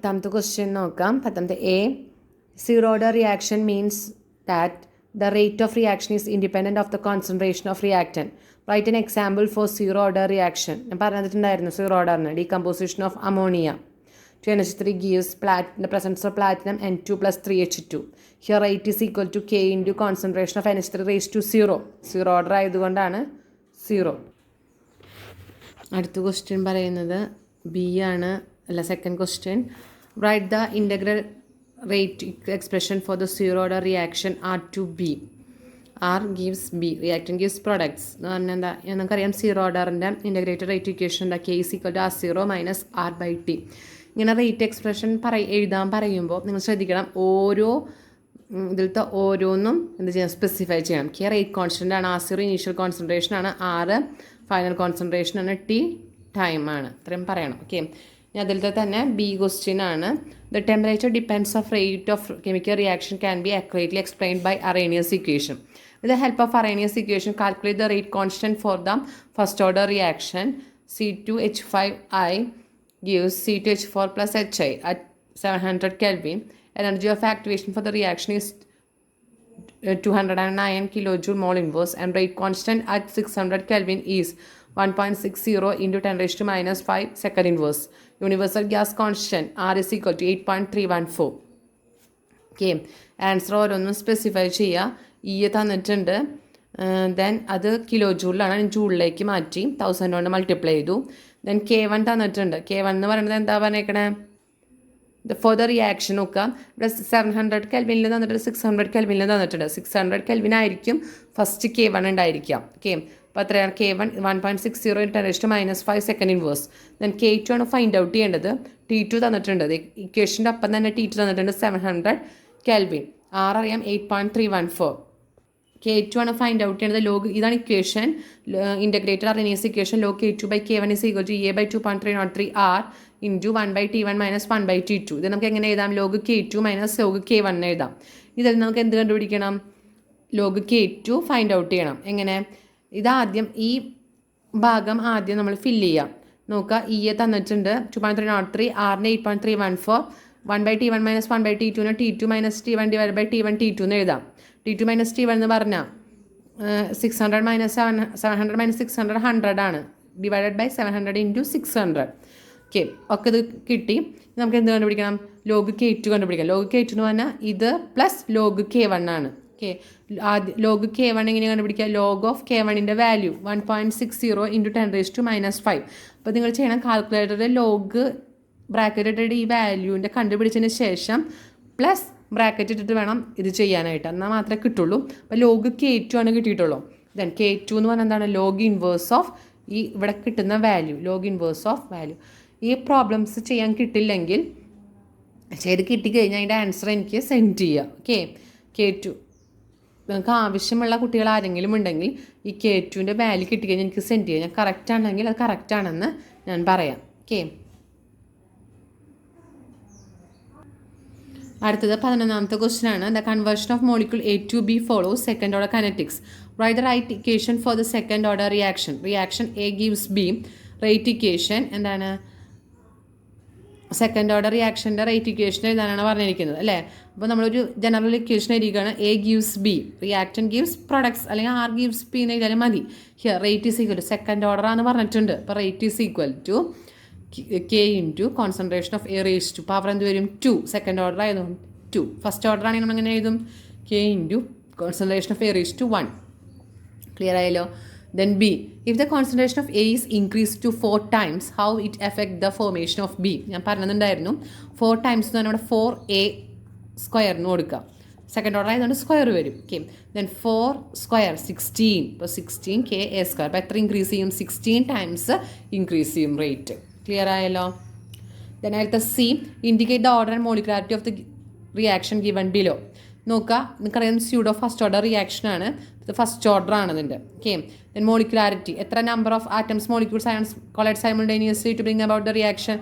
10th question നോക്കാം. 10th A. Zero order reaction means that the rate of reaction is independent of the concentration of reactant. Write an example for zero order reaction. ഞാൻ പറഞ്ഞിട്ടുണ്ടായിരുന്നു zero order decomposition of ammonia to NH3 gives the presence of platinum N2 plus 3H2. Here rate is equal to K into concentration of NH3 raised to 0. Zero order ആയതുകൊണ്ടാണ് 0. അടുത്ത question പറയുന്നത് B ആണ്. അല്ല, second question. Write the integral rate expression for the zero order reaction R to B. R gives B, reactant gives products എന്ന് പറഞ്ഞാൽ എന്താ? നമുക്കറിയാം zero ഓർഡറിൻ്റെ ഇൻ്റഗ്രേറ്റഡ് റേറ്റ് ഇക്വേഷൻ എന്താ? K is equal to R zero minus R by t. ഇങ്ങനെ rate expression എഴുതാൻ പറയുമ്പോൾ നിങ്ങൾ ശ്രദ്ധിക്കണം, ഓരോ ഇതിലത്തെ ഓരോന്നും എന്ത് ചെയ്യാം? സ്പെസിഫൈ ചെയ്യണം. കെ റേറ്റ് കോൺസ്റ്റൻ്റ് ആണ്, ആർ സീറോ ഇനീഷ്യൽ കോൺസെൻട്രേഷൻ ആണ്, ആറ് ഫൈനൽ കോൺസെൻട്രേഷൻ ആണ്, ടി ടൈമാണ്. ഇത്രയും പറയണം. ഓക്കെ, ഇനി അതിലത്തെ തന്നെ ബി ക്വസ്റ്റ്യൻ ആണ്. The temperature depends of rate of chemical reaction can be accurately explained by Arrhenius equation. With the help of Arrhenius equation, calculate the rate constant for the first order reaction. C2H5I gives C2H4 plus Hi at 700 Kelvin. Energy of activation for the reaction is 209 kilojoule mole inverse, and rate constant at 600 Kelvin is 1.60 into 10 raised to minus 5 second inverse. Universal gas constant R is equal to 8.314. Okay, answer ഓരോന്നും specify ചെയ്യുക. E തന്നിട്ടുണ്ട്, then അത് kilo ജൂളിലാണ്, ജൂളിലേക്ക് മാറ്റി 1000 കൊണ്ട് multiply ചെയ്തു. Then K1 തന്നിട്ടുണ്ട്. K1 എന്ന് പറയുന്നത് എന്താ പറഞ്ഞേക്കണേ? ഫോർ ദ റിയാക്ഷൻ നോക്കുക. ഇവിടെ 700 കെൽവിനിൽ തന്നിട്ടുണ്ട്, 600 കെൽവിനിൽ തന്നിട്ടുണ്ട്. 600 കെൽവിൻ ആയിരിക്കും ഫസ്റ്റ് K1 ഉണ്ടായിരിക്കാം. ഓക്കെ, അപ്പോൾ അത്രയാണ് K1 1.60 into 10 raised to minus 5 second inverse. Then K2 ആണ് ഫൈൻഡ് ഔട്ട് ചെയ്യേണ്ടത്. T2 തന്നിട്ടുണ്ട്, ഇക്വേഷൻ്റെ ഒപ്പം തന്നെ T2 തന്നിട്ടുണ്ട് 700 കെൽവിൻ. ആർ അറിയാം 8.314. K2 ആണ് ഫൈൻഡ് ഔട്ട് ചെയ്യേണ്ടത്. ലോഗ് ഇതാണ് equation, integrated Arrhenius equation. Log K2 by K1 is equal to A by 2.303 R into 1 by T1 minus 1 by T2. ഇത് നമുക്ക് എങ്ങനെ എഴുതാം? Log K2 minus log K1 എഴുതാം. ഇതിൽ നമുക്ക് എന്ത് കണ്ടുപിടിക്കണം? ലോഗ് K2 ഫൈൻഡ് ഔട്ട് ചെയ്യണം. എങ്ങനെ? ഇതാദ്യം ഈ ഭാഗം ആദ്യം നമ്മൾ ഫില്ല് ചെയ്യാം. നോക്കുക, ഇയെ തന്നിട്ടുണ്ട് 2.303, ആറിന് 8.314, 1 by T1 minus 1 by T2 T2 minus T1 divided by T1 T2 എന്ന് എഴുതാം. T2 minus T1 എന്ന് പറഞ്ഞാൽ 600 minus 700 minus 600 100 ആണ്, ഡിവൈഡഡ് ബൈ 700 into 600. ഓക്കെ, ഒക്കെ ഇത് കിട്ടി. നമുക്ക് എന്ത് കണ്ടുപിടിക്കണം? ലോഗ് K2 കണ്ടുപിടിക്കാം. ലോഗ് K2 എന്ന് പറഞ്ഞാൽ ഇത് പ്ലസ് ലോഗ് K1 ആണ്. ഓക്കെ, ആദ്യം ലോഗ് K1 എങ്ങനെ കണ്ടുപിടിക്കുക? ലോഗ് ഓഫ് K1ൻ്റെ value 1.60 into 10 raised to minus 5. അപ്പോൾ നിങ്ങൾ ചെയ്യണം, കാൽക്കുലേറ്ററിൽ ലോഗ് ബ്രാക്കറ്റ് ഇട്ടിട്ട് ഈ വാല്യൂവിൻ്റെ കണ്ടുപിടിച്ചതിന് ശേഷം പ്ലസ് ബ്രാക്കറ്റ് ഇട്ടിട്ട് വേണം ഇത് ചെയ്യാനായിട്ട്, എന്നാൽ മാത്രമേ കിട്ടുള്ളൂ. അപ്പോൾ ലോഗ് K2 ആണ് കിട്ടിയിട്ടുള്ളൂ. ദെൻ K2 എന്ന് പറഞ്ഞാൽ എന്താണ്? ലോഗ് ഇൻവേഴ്സ് ഓഫ് ഈ ഇവിടെ കിട്ടുന്ന value, log inverse of value. ഈ പ്രോബ്ലംസ് ചെയ്യാൻ കിട്ടില്ലെങ്കിൽ, ചെയ്ത് കിട്ടിക്കഴിഞ്ഞാൽ അതിൻ്റെ ആൻസർ എനിക്ക് സെൻഡ് ചെയ്യുക. ഓക്കെ, K2 നിങ്ങൾക്ക് ആവശ്യമുള്ള കുട്ടികൾ ആരെങ്കിലും ഉണ്ടെങ്കിൽ ഈ K2ൻ്റെ വാല്യൂ കിട്ടിക്കഴിഞ്ഞാൽ എനിക്ക് സെൻഡ് ചെയ്യുക. ഞാൻ കറക്റ്റ് ആണെങ്കിൽ അത് കറക്റ്റ് ആണെന്ന് ഞാൻ പറയാം. ഓക്കെ, അടുത്തത് 11ാമത്തെ ക്വസ്റ്റ്യൻ ആണ്. The conversion of molecule A to B follows second order kinetics. Write the right equation for the second order reaction. Reaction A gives B. Rate equation എന്താണ്? സെക്കൻഡ് ഓർഡർ റിയാക്ഷൻ്റെ rate equation എഴുതാനാണ് പറഞ്ഞിരിക്കുന്നത് അല്ലേ? അപ്പോൾ നമ്മളൊരു general equation എഴുതിയിരിക്കുകയാണ്. A gives B, reactant gives products, അല്ലെങ്കിൽ R gives P എന്ന് എഴുതിയാലും മതി. Here rate is equal to second order ആണെന്ന് പറഞ്ഞിട്ടുണ്ട്. അപ്പോൾ rate is equal to K into concentration of A raised to power എന്ത് വരും? 2. സെക്കൻഡ് ഓർഡർ ആയതുകൊണ്ട് 2. ഫസ്റ്റ് ഓർഡർ ആണെങ്കിൽ നമ്മൾ എങ്ങനെ എഴുതും? K into concentration of A raised to 1. Clear ആയല്ലോ? Then B. If the concentration of A is increased to 4 times, how it affect the formation of B? ഞാൻ പറഞ്ഞിട്ടുണ്ടായിരുന്നു 4 times എന്ന് പറഞ്ഞാൽ 4A സ്ക്വയറിന് കൊടുക്കുക. സെക്കൻഡ് ഓർഡർ ആയതുകൊണ്ട് സ്ക്വയർ വരും. Okay, then 4 square 16. ഇപ്പോൾ 16 KA സ്ക്വയർ. അപ്പോൾ എത്ര ഇൻക്രീസ് ചെയ്യും? 16 ടൈംസ് ഇൻക്രീസ് ചെയ്യും റേറ്റ്. ക്ലിയർ ആയല്ലോ? ദെൻ അടുത്ത C. Indicate the order and molecularity of the reaction given below. നോക്കുക, നിങ്ങൾക്കറിയാം സ്യൂഡോ ഫസ്റ്റ് ഓർഡർ റിയാക്ഷൻ ആണ്, ഇത് ഫസ്റ്റ് ഓർഡർ ആണ് ഇതിൻ്റെ. ഓക്കെ, ദെൻ മോളിക്കുലാരിറ്റി, എത്ര number of atoms molecules ions collide simultaneously to bring about the reaction.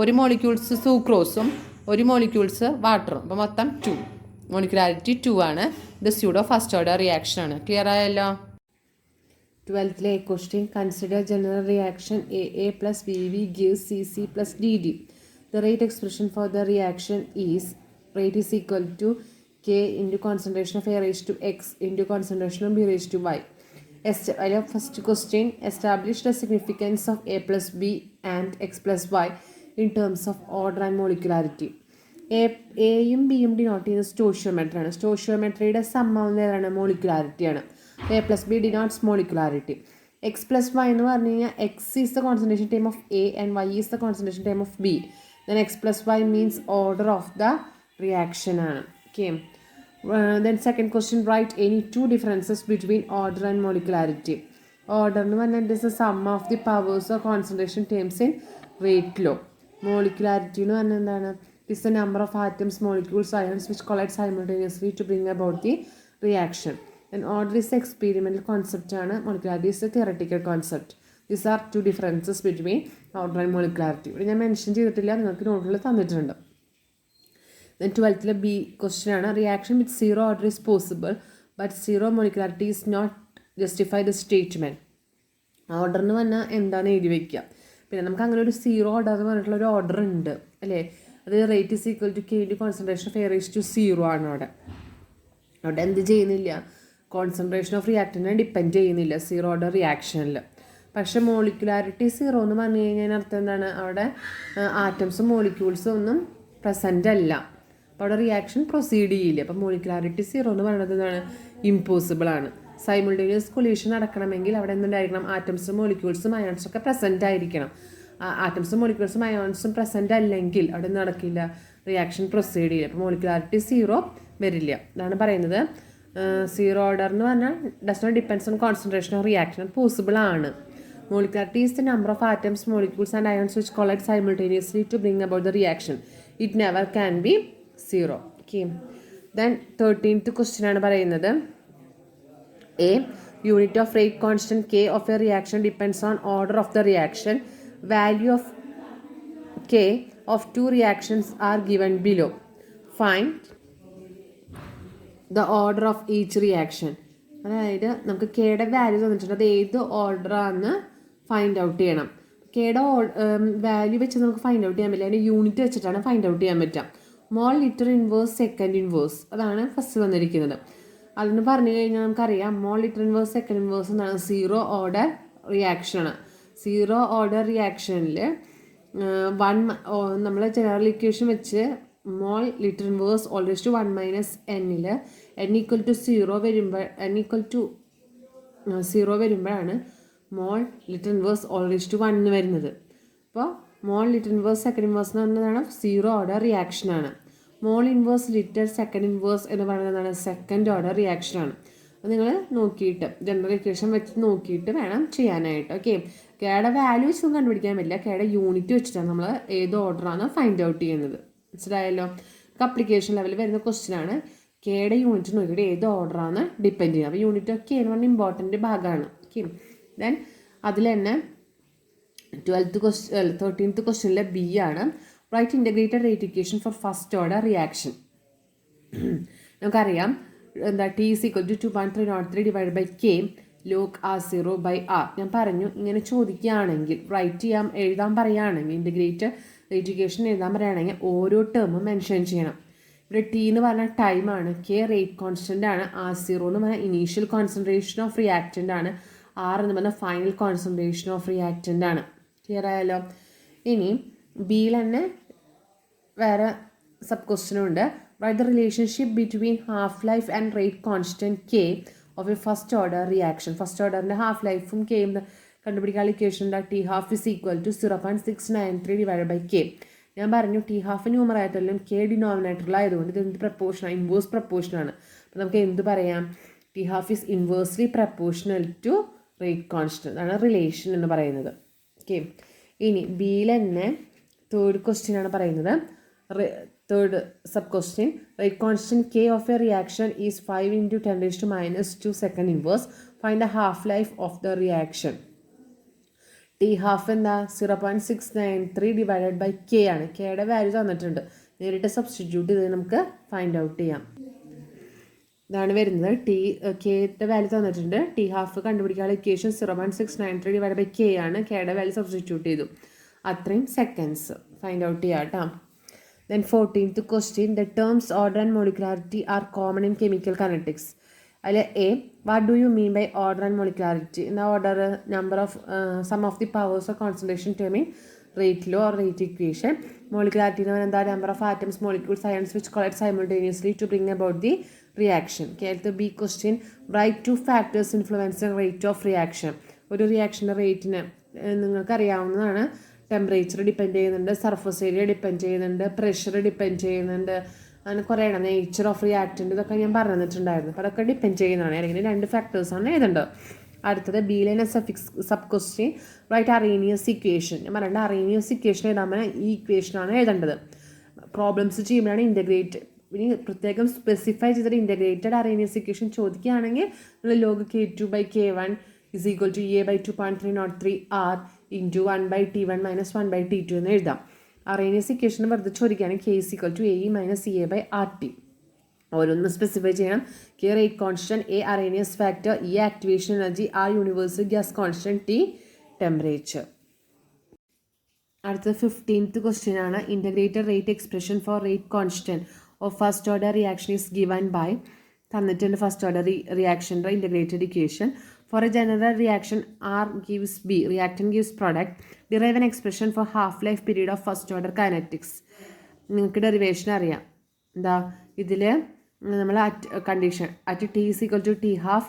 ഒരു molecules സൂക്രോസും ഒരു മോളിക്യൂൾസ് വാട്ടറും, അപ്പോൾ മൊത്തം 2. മോളിക്കുലാരിറ്റി 2 ആണ്. ഇത് സ്യൂഡോ ഫസ്റ്റ് ഓർഡർ റിയാക്ഷൻ ആണ്. ക്ലിയർ ആയല്ലോ? 12th question. Consider general reaction AA plus BB gives CC plus DD. The rate expression for the reaction is rate is equal to K into concentration of A raised to X into concentration of B raised to Y. First question, establish the significance of A plus B and X plus Y in terms of order and molecularity. എയും ബിയും denote ചെയ്യുന്നത് stoichiometry ആണ്. സ്റ്റോഷിയോമെട്രിയുടെ സമ്മാവുന്നതാണ് molecularity ആണ്. A plus B denotes molecularity. X plus y എന്ന് പറഞ്ഞു കഴിഞ്ഞാൽ x is the concentration time of A and y is the concentration time of B. Then x plus y means order of the reaction ആണ്. Okay. Then second question, write any two differences between order and molecularity. Order എന്ന് പറഞ്ഞാൽ it is the sum of the powers or concentration terms in rate law. Molecularity എന്ന് പറഞ്ഞാൽ എന്താണ്? It is the number of atoms, molecules, ions which collide simultaneously to bring about the reaction. And order is the experimental concept ആണ്. Molecularity is the theoretical concept. These are two differences between order and molecularity. ഇവിടെ ഞാൻ mention ചെയ്തിട്ടില്ല, നിങ്ങൾക്ക് നോട്ടിൽ തന്നിട്ടുണ്ട്. Then 12th B question ആണ്, reaction with zero order is possible but zero molecularity is not justify the statement. Order എന്ന് പറഞ്ഞാൽ എന്താണ് എഴുതി വയ്ക്കുക. പിന്നെ നമുക്ക് അങ്ങനെ ഒരു സീറോ ഓർഡർ എന്ന് പറഞ്ഞിട്ടുള്ള ഒരു ഓർഡർ ഉണ്ട് അല്ലേ. അത് rate is equal to k into concentration of A raise to zero ആണ്. അവിടെ എന്ത് ചെയ്യുന്നില്ല, കോൺസെൻട്രേഷൻ ഓഫ് റിയാക്ടറിനെ ഡിപ്പെൻഡ് ചെയ്യുന്നില്ല സീറോ ഓർഡർ റിയാക്ഷനിൽ. പക്ഷേ മോളിക്കുലാരിറ്റി സീറോ എന്ന് പറഞ്ഞു കഴിഞ്ഞാൽ അർത്ഥം എന്താണ്, അവിടെ ആറ്റംസും മോളിക്യൂൾസും ഒന്നും പ്രസൻ്റ് അല്ല, അപ്പോൾ അവിടെ റിയാക്ഷൻ പ്രൊസീഡ് ചെയ്യില്ല. അപ്പോൾ മോളിക്കുലാരിറ്റി സീറോ എന്ന് പറയുന്നത് എന്താണ്, ഇമ്പോസിബിൾ ആണ്. സൈമിൾട്ടേനിയസ് കൊളീഷൻ നടക്കണമെങ്കിൽ അവിടെ എന്തുണ്ടായിരിക്കണം, ആറ്റംസും മോളിക്യൂൾസും അയോൺസും ഒക്കെ പ്രസൻ്റ് ആയിരിക്കണം. ആറ്റംസും മോളിക്യൂൾസും അയോൺസും പ്രസൻ്റ് അല്ലെങ്കിൽ അവിടെ നടക്കില്ല, റിയാക്ഷൻ പ്രൊസീഡ് ചെയ്യില്ല. അപ്പോൾ മോളിക്കുലാരിറ്റി സീറോ വരില്ല. അതാണ് പറയുന്നത്. സീറോ ഓർഡർ എന്ന് പറഞ്ഞാൽ does not depends on concentration of reaction, possible ആണ്. Molecularity is the number of atoms, molecules and ions which collide simultaneously to bring about the reaction. It never can be zero. Okay. Then 13th question ആണ് പറയുന്നത്, A. Unit of rate constant K of a reaction depends on order of the reaction. Value of K of two reactions are given below. Find the order of each reaction. അതായത് നമുക്ക് കെയുടെ value തന്നിട്ടുണ്ട്, അത് ഏത് ഓർഡറാണെന്ന് find out ചെയ്യണം. കെയുടെ value വെച്ച് നമുക്ക് ഫൈൻഡ് ഔട്ട് ചെയ്യാൻ പറ്റില്ല, അതിൻ്റെ യൂണിറ്റ് വെച്ചിട്ടാണ് ഫൈൻഡ് ഔട്ട് ചെയ്യാൻ പറ്റുക. Mole litre inverse second inverse, അതാണ് ഫസ്റ്റ് വന്നിരിക്കുന്നത്. അതെന്ന് പറഞ്ഞു കഴിഞ്ഞാൽ നമുക്കറിയാം mole litre inverse second inverse എന്നാണ് സീറോ ഓർഡർ റിയാക്ഷനാണ്. സീറോ ഓർഡർ റിയാക്ഷനിൽ നമ്മൾ ജനറൽ ഇക്വേഷൻ വെച്ച് mole litre inverse always to 1 minus എന്നിൽ n ഈക്വൽ ടു സീറോ വരുമ്പോൾ സീറോ വരുമ്പോഴാണ് mole litre inverse always to 1 വരുന്നത്. അപ്പോൾ mole litre inverse second inverse എന്ന് പറയുന്നതാണ് സീറോ ഓർഡർ റിയാക്ഷനാണ്. Mole inverse litre second inverse എന്ന് പറയുന്നതാണ് സെക്കൻഡ് ഓർഡർ റിയാക്ഷനാണ്. അത് നിങ്ങൾ നോക്കിയിട്ട് ജനറൽ ഇക്വേഷൻ വെച്ച് നോക്കിയിട്ട് വേണം ചെയ്യാനായിട്ട്. ഓക്കെ. കെയുടെ വാല്യൂ വെച്ച് നമുക്ക് കണ്ടുപിടിക്കാൻ പറ്റില്ല, കെയുടെ യൂണിറ്റ് വെച്ചിട്ടാണ് നമ്മൾ ഏത് ഓർഡറാണ് ഫൈൻഡ് ഔട്ട് ചെയ്യുന്നത്. മനസ്സിലായല്ലോ. അപ്ലിക്കേഷൻ ലെവലിൽ വരുന്ന ക്വസ്റ്റ്യൻ ആണ്. കെയുടെ യൂണിറ്റ് നോക്കിയിട്ട് ഏത് ഓർഡറാണ് ഡിപ്പെൻഡ് ചെയ്യുന്നത്. അപ്പോൾ യൂണിറ്റ് ഒക്കെ എന്ന് പറഞ്ഞാൽ ഇമ്പോർട്ടൻറ്റ് ഭാഗമാണ്. ഓക്കെ. ദെൻ അതിൽ തന്നെ 13th ക്വസ്റ്റ്യനിൽ ബി ആണ്, write integrated rate equation for first order reaction. നമുക്കറിയാം എന്താ, t is equal to 2.303 divide by k log R0/R. ഞാൻ പറഞ്ഞു ഇങ്ങനെ ചോദിക്കുകയാണെങ്കിൽ എഴുതാൻ പറയുകയാണെങ്കിൽ ഇൻ്റഗ്രേറ്റഡ് റേറ്റ് ഇക്വേഷൻ എഴുതാൻ പറയുകയാണെങ്കിൽ ഓരോ ടേമും മെൻഷൻ ചെയ്യണം. ഇവിടെ ടി എന്ന് പറഞ്ഞാൽ ടൈമാണ്, കെ റേറ്റ് കോൺസ്റ്റൻ്റ് ആണ്, R0 എന്ന് പറഞ്ഞാൽ ഇനീഷ്യൽ കോൺസെൻട്രേഷൻ ഓഫ് റിയാക്റ്റൻ്റ് ആണ്, R എന്ന് പറഞ്ഞാൽ ഫൈനൽ കോൺസെൻട്രേഷൻ ഓഫ് റിയാക്റ്റൻ്റ് ആണ്. ക്ലിയർ ആയാലോ. ഇനി ബിയിൽ തന്നെ വേറെ സബ് ക്വസ്റ്റ്യനും ഉണ്ട്. Write the relationship between half life and rate constant K of a first order reaction. First ഓർഡറിൻ്റെ ഹാഫ് ലൈഫും കെയും കണ്ടുപിടിക്കാനുള്ള ഇക്വേഷൻ ഉണ്ട്. T half is equal to 0.693 divide by K. ഞാൻ പറഞ്ഞു ടി ഹാഫ് ന്യൂമറേറ്ററിലും കെ ഡിനോമിനേറ്ററിലായതുകൊണ്ട് ഇത് എന്ത് പ്രപ്പോർഷനാണ്, ഇൻവേഴ്സ് പ്രപ്പോർഷനാണ്. അപ്പോൾ നമുക്ക് എന്ത് പറയാം, T half is inversely proportional to rate constant. അതാണ് റിലേഷൻ എന്ന് പറയുന്നത്. ഓക്കെ. ഇനി ബിയിൽ തന്നെ തേർഡ് ക്വസ്റ്റ്യൻ ആണ് പറയുന്നത്. Third sub question, rate constant K of A reaction is 5 × 10⁻²2 second inverse. Find the half life of the reaction. T half എന്താ, 0.693 divided by K ആണ്. കെയുടെ വാല്യൂ തന്നിട്ടുണ്ട്, നേരിട്ട് സബ്സ്റ്റിറ്റ്യൂട്ട് ചെയ്ത് നമുക്ക് ഫൈൻഡ് ഔട്ട് ചെയ്യാം. ഇതാണ് വരുന്നത്. കെയുടെ വാല്യൂ തന്നിട്ടുണ്ട്, ടി ഹാഫ് കണ്ടുപിടിക്കാനുള്ള ഇക്വേഷൻ 0.693 ഡിവൈഡ് ബൈ കെ ആണ്. കെയുടെ വാല്യൂ സബ്സ്റ്റിറ്റ്യൂട്ട് ചെയ്തു, അത്രയും സെക്കൻഡ്സ്. ഫൈൻഡ് ഔട്ട് ചെയ്യാം കേട്ടോ. Then 14th question, the terms order and molecularity are common in chemical kinetics. അതിൽ A, what do you mean by order and molecularity? In the order, number of sum of the powers or concentration terming rate law or rate equation. Molecularity എന്ന് പറയുന്നത് number of atoms, molecules, ions which collide simultaneously to bring about the reaction. Okay, the B question, write two factors influencing rate of reaction. ഒരു റിയാക്ഷൻ്റെ റേറ്റിന് നിങ്ങൾക്കറിയാവുന്നതാണ്. Temperature depend ചെയ്യുന്നുണ്ട്, surface area depend ചെയ്യുന്നുണ്ട്, pressure depend ചെയ്യുന്നുണ്ട്, അങ്ങനെ കുറേ ആണ്. Nature of reactant ഇതൊക്കെ ഞാൻ പറഞ്ഞു തന്നിട്ടുണ്ടായിരുന്നു. അപ്പോൾ അതൊക്കെ ഡിപ്പെൻഡ് ചെയ്യുന്നതാണ്. അല്ലെങ്കിൽ രണ്ട് ഫാക്ടേഴ്സാണ് എഴുതേണ്ടത്. അടുത്തത് ബിയിലെ sub question, right Arrhenius equation. ഞാൻ പറയേണ്ട അറേനിയസ് ഇക്വേഷൻ എഴുതാൻ ഈ ഇക്വേഷനാണ് എഴുതേണ്ടത്. പ്രോബ്ലംസ് ചെയ്യുമ്പോഴാണ് ഇൻ്റഗ്രേറ്റ്, ഇനി പ്രത്യേകം സ്പെസിഫൈ ചെയ്തിട്ട് ഇൻ്റഗ്രേറ്റഡ് അറേനിയസ് ഇക്വേഷൻ ചോദിക്കുകയാണെങ്കിൽ നിങ്ങൾ log K2/K1 is equal to A by 2.303 R into 1 by T1 minus 1 by T2 എന്ന് എഴുതാം. അറേനിയസ് ഇക്വേഷൻ വെറുതെ ചോദിക്കുകയാണെങ്കിൽ K is equal to AE minus EA by RT. ഓരോന്ന് സ്പെസിഫൈ ചെയ്യണം. K rate constant, A Arrhenius factor, E activation energy, R universal gas constant, T temperature. അടുത്ത 15th question ആണ്. Integrated rate expression for rate constant of first order reaction is given by തന്നിട്ടുണ്ട്. First order റിയാക്ഷൻ്റെ integrated equation. For a general reaction, R gives B, reactant gives product. Derive an expression for half-life period of first order kinetics. നിങ്ങൾക്ക് derivation അറിയാം. എന്താ ഇതിൽ നമ്മൾ condition at T is equal to T half,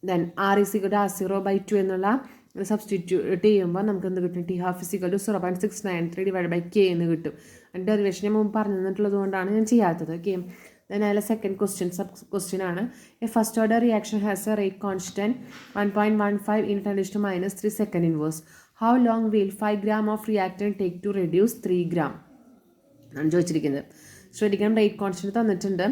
then R is equal to R0/2 എന്നുള്ള substitute ചെയ്യുമ്പോൾ നമുക്ക് എന്ത് കിട്ടും? T half is equal to 0.693 divided by K എന്ന് കിട്ടും. ഡെറിവേഷൻ ഞാൻ മുമ്പ് പറഞ്ഞു തന്നിട്ടുള്ളത് കൊണ്ടാണ് ഞാൻ ചെയ്യാത്തത്. ഓക്കെ, then അതിലെ സെക്കൻഡ് ക്വസ്റ്റ്യൻ സബ് ക്വസ്റ്റ്യൻ ആണ്. A first order reaction has a rate constant 1.15 in 10⁻³ second inverse. How long will 5 gram of reactant take to reduce 3 gram ആണ് ചോദിച്ചിരിക്കുന്നത്. ശ്രദ്ധിക്കണം, റേറ്റ് കോൺസ്റ്റൻറ്റ് തന്നിട്ടുണ്ട്.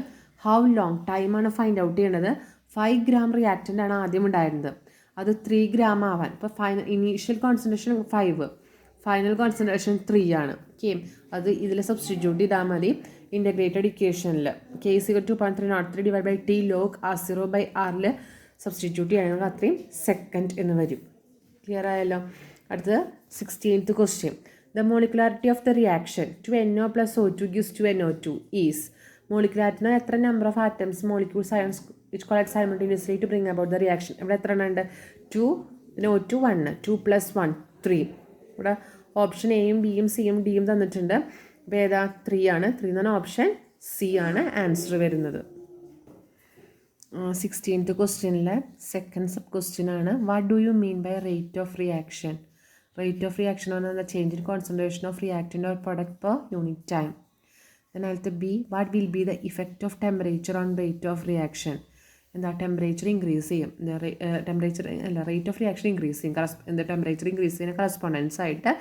ഹൗ ലോങ് ടൈമാണ് find out ചെയ്യേണ്ടത്. 5 gram reactant ആണ് ആദ്യം ഉണ്ടായിരുന്നത്, അത് 3 gram ആവാൻ ഇപ്പോൾ ഇനീഷ്യൽ കോൺസെൻട്രേഷൻ 5, ഫൈനൽ കോൺസെൻട്രേഷൻ 3 ആണ്. ഓക്കെ, അത് ഇതിൽ സബ്സ്റ്റിറ്റ്യൂട്ട് ചെയ്താൽ മതി. ഇൻ്റഗ്രേറ്റഡ് ഇക്വേഷനിൽ K is equal to 2.303 divided by T log R0/R substitute ചെയ്യുകയാണെങ്കിൽ അത്രയും സെക്കൻഡ് എന്ന് വരും. ക്ലിയർ ആയല്ലോ. അടുത്തത് 16th question. The molecularity of the reaction 2NO + O2 gives 2NO2 is. മോളിക്കുലാരിറ്റിന് എത്ര number of atoms, molecules, ions which collide simultaneously to bring about the reaction. ഇവിടെ എത്ര എണ്ണം ഉണ്ട്? 2, പിന്നെ O2 1, 2 + 1 3. ഇവിടെ ഓപ്ഷൻ എയും ബിയും സിയും ഡിയും തന്നിട്ടുണ്ട്. അപ്പോൾ ഏതാ? 3 ആണ്. 3 എന്ന് പറഞ്ഞാൽ ഓപ്ഷൻ സി ആണ് ആൻസർ വരുന്നത്. 16th ക്വസ്റ്റ്യനിലെ സെക്കൻഡ് സബ് ക്വസ്റ്റ്യൻ ആണ്. What do you mean by rate of reaction? Rate of reaction എന്ന് പറഞ്ഞാൽ change in concentration of reactant or product per unit time. അതിനകത്ത് B, what will be the effect of temperature on rate of reaction? എന്താ? Temperature increase ചെയ്യും. Temperature അല്ല, rate of reaction increase ചെയ്യും. എന്താ? Temperature increase ചെയ്യുന്ന correspondence ആയിട്ട്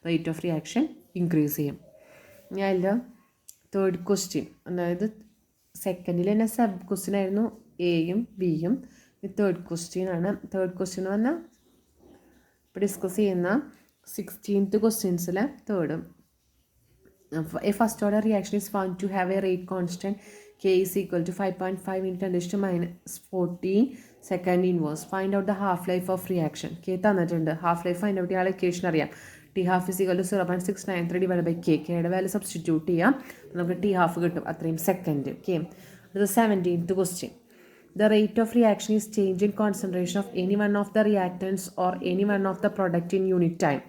rate of reaction increase ചെയ്യും. ഞാൻ അതിൽ തേർഡ് ക്വസ്റ്റ്യൻ, അതായത് സെക്കൻഡിൽ തന്നെ സബ് ക്വസ്റ്റ്യൻ ആയിരുന്നു എയും ബിയും. തേർഡ് ക്വസ്റ്റ്യൻ ആണ്. തേർഡ് ക്വസ്റ്റ്യൻ എന്ന് പറഞ്ഞാൽ ഇപ്പോൾ ഡിസ്കസ് ചെയ്യുന്ന 16th ക്വസ്റ്റ്യൻസിലെ third. A first order reaction is found to have a rate constant K is equal to 5.5 × 10⁻14 second inverse. Find out the half life of reaction. K തന്നിട്ടുണ്ട്. Half life find out ചെയ്യാൻ equation അറിയാം. T half is equal to 0.693 divided by K. Kയുടെ value substitute ചെയ്യാം, നമുക്ക് T half കിട്ടും, അത്രയും second. Okay, അത് 17th question. The rate of reaction is change in concentration of any one of the reactants or any one of the product in unit time.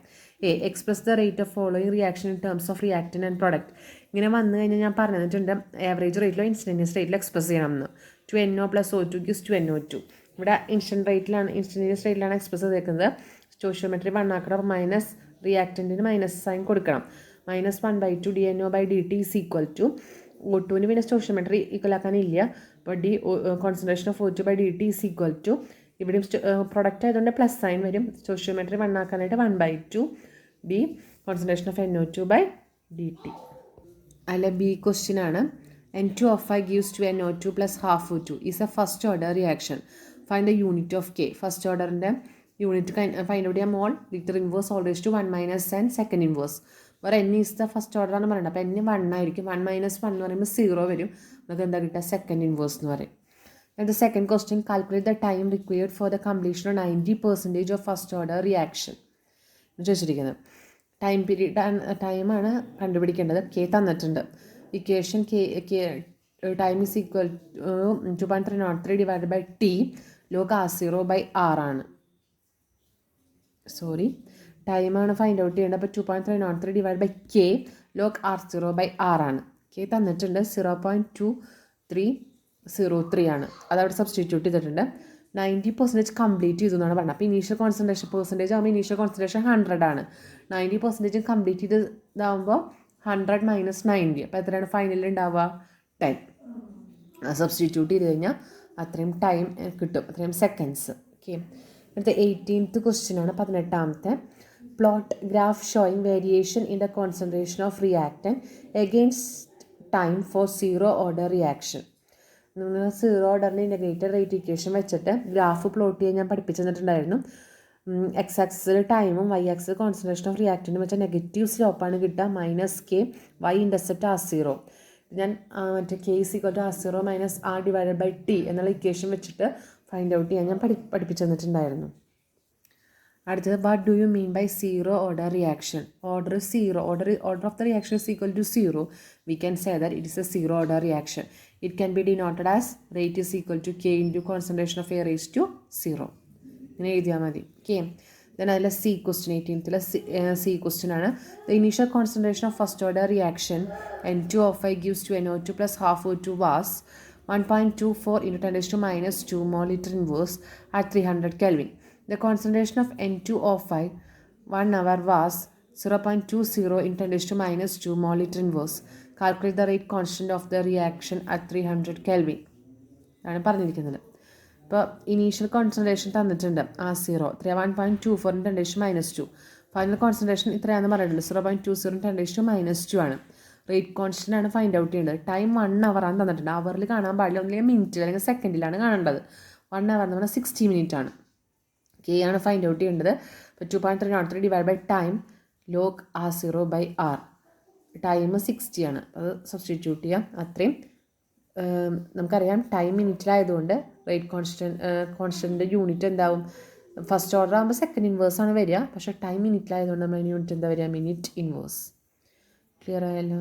A, express the rate of following reaction in terms of reactant and product. ഇങ്ങനെ വന്നു കഴിഞ്ഞാൽ ഞാൻ പറഞ്ഞിട്ടുണ്ട് average റേറ്റിലോ instantaneous റേറ്റിലോ express ചെയ്യണമെന്ന്. 2NO + O2 gives 2NO2. ഇവിടെ instantaneous റേറ്റിലാണ് express ചെയ്തേക്കുന്നത്. സ്റ്റോഷിയോമെട്രി 1 ആക്കണം, minus റിയാക്റ്റൻറ്റിന് minus sign കൊടുക്കണം. -1/2 DNO/dt is equal to O2ന് പിന്നെ സ്റ്റോഷിയോമെട്രി ഈക്വൽ ആക്കാനില്ല. അപ്പോൾ concentration of O2/dt is equal to, ഇവിടെയും പ്രൊഡക്റ്റ് ആയതുകൊണ്ട് പ്ലസ് സൈൻ വരും. സ്റ്റോഷിയോമെട്രി 1 ആക്കാനായിട്ട് 1/2 D കോൺസെൻട്രേഷൻ ഓഫ് NO2/dt. അതിൽ ബി ക്വസ്റ്റ്യൻ ആണ്. N2O5 gives 2NO2 + half O2 is a first order reaction. Find the unit of K. First ഓർഡറിൻ്റെ unit find out ചെയ്യാൻ mole litre inverse all raised to 1 - n second inverse. വേറെ N is the first order ആണ് പറയുന്നത്. അപ്പോൾ N 1 ആയിരിക്കും. 1 - 1 എന്ന് പറയുമ്പോൾ 0 വരും. നമുക്ക് എന്താ കിട്ടുക? സെക്കൻഡ് ഇൻവേഴ്സ് എന്ന് പറയും. And the second question, calculate the time required for the completion of 90% of first order reaction. ചോദിച്ചിരിക്കുന്നത് ടൈമാണ് കണ്ടുപിടിക്കേണ്ടത്. കെ തന്നിട്ടുണ്ട്. Equation time is equal 2.303 divided by T log R0/R ആണ്. ടൈമാണ് ഫൈൻഡ് ഔട്ട് ചെയ്യേണ്ടത്. അപ്പോൾ 2.303 divide by k log R0/R ആണ്. K തന്നിട്ടുണ്ട് 0.2303 ആണ്. അതവിടെ സബ്സ്റ്റിറ്റ്യൂട്ട് ചെയ്തിട്ടുണ്ട്. 90% കംപ്ലീറ്റ് ചെയ്തു എന്നാണ് പറഞ്ഞത്. അപ്പോൾ ഇനീഷ്യൽ കോൺസെൻട്രേഷൻ ആകുമ്പോൾ ഇനീഷ്യൽ കോൺസെൻട്രേഷൻ 100 ആണ്. 90% കംപ്ലീറ്റ് ചെയ്തതാകുമ്പോൾ 100 മൈനസ് 90. അപ്പോൾ എത്രയാണ് ഫൈനലിൽ ഉണ്ടാവുക? 10. സബ്സ്റ്റിറ്റ്യൂട്ട് ചെയ്ത് കഴിഞ്ഞാൽ അത്രയും ടൈം കിട്ടും, അത്രയും സെക്കൻഡ്സ്. ഓക്കെ, അടുത്ത 18th ക്വസ്റ്റ്യൻ ആണ്, 18ാമത്തെ. Plot graph showing variation in the concentration of reactant against time for zero order reaction. നിങ്ങൾ സീറോ ഓർഡറിൻ്റെ ഇൻ്റഗ്രേറ്റഡ് റേറ്റ് ഇക്വേഷൻ വെച്ചിട്ട് ഗ്രാഫ് പ്ലോട്ട് ചെയ്യാൻ ഞാൻ പഠിപ്പിച്ചു തന്നിട്ടുണ്ടായിരുന്നു. എക്സ് ആക്സിൽ ടൈമും വൈ ആക്സിൽ കോൺസെൻട്രേഷൻ ഓഫ് റിയാക്റ്റൻറ്റും വെച്ചാൽ നെഗറ്റീവ് സ്ലോപ്പാണ് കിട്ടുക. -k y intercept R0. ഞാൻ മറ്റേ K = R0 - R divided by T എന്നുള്ള ഇക്വേഷൻ വെച്ചിട്ട് ഫൈൻഡ് ഔട്ട് ചെയ്യാൻ ഞാൻ പഠിപ്പിച്ചു തന്നിട്ടുണ്ടായിരുന്നു. അടുത്തത്, what do you mean by zero order reaction? Order of the reaction is equal to 0. We can say that it is a zero order reaction. It can be denoted as rate is equal to K into concentration of A raised to 0. ഇങ്ങനെ എഴുതിയാൽ മതി. Okay, then അതിലെ C question 18th C question ആണ്. The initial concentration of first order reaction N2O5 gives to NO2 plus half O2 was 1.24 into 10⁻²2 mol/liter inverse at 300 Kelvin. The concentration of N2O5 1 hour was 0.20 into 10⁻² mol/liter inverse. Calculate the rate constant of the reaction at 300 Kelvin. ആണ് പറഞ്ഞിരിക്കുന്നത്. ഇപ്പോൾ initial concentration തന്നിട്ടുണ്ട് R0 1.24 into 10⁻². Final concentration ഇത്രയാണെന്ന് പറഞ്ഞിട്ടുണ്ട്, 0.20 into 10⁻² ആണ്. Rate constant ആണ് find out ചെയ്യേണ്ടത്. Time 1 hour ആണ് തന്നിട്ടുണ്ട്. അവറിൽ കാണാൻ പാടില്ല, ഒന്നില്ലെങ്കിൽ മിനിറ്റിൽ അല്ലെങ്കിൽ സെക്കൻഡിലാണ് കാണേണ്ടത്. 1 hour എന്ന് പറഞ്ഞാൽ 60 minutes ആണ്. കെ ആണ് ഫൈൻഡ് ഔട്ട് ചെയ്യേണ്ടത്. അപ്പോൾ 2.303 divide by time log R0/R. Time 60 ആണ്. അത് സബ്സ്റ്റിറ്റ്യൂട്ട് ചെയ്യാം. അത്രയും നമുക്കറിയാം ടൈം മിനിറ്റിലായതുകൊണ്ട് റേറ്റ് കോൺസ്റ്റൻ്റ് യൂണിറ്റ് എന്താവും? ഫസ്റ്റ് ഓർഡർ ആകുമ്പോൾ സെക്കൻഡ് ഇൻവേഴ്സ് ആണ് വരിക. പക്ഷേ ടൈം മിനിറ്റിലായതുകൊണ്ട് നമ്മൾ യൂണിറ്റ് എന്താ വരിക? Minute inverse. ക്ലിയർ ആയല്ലോ?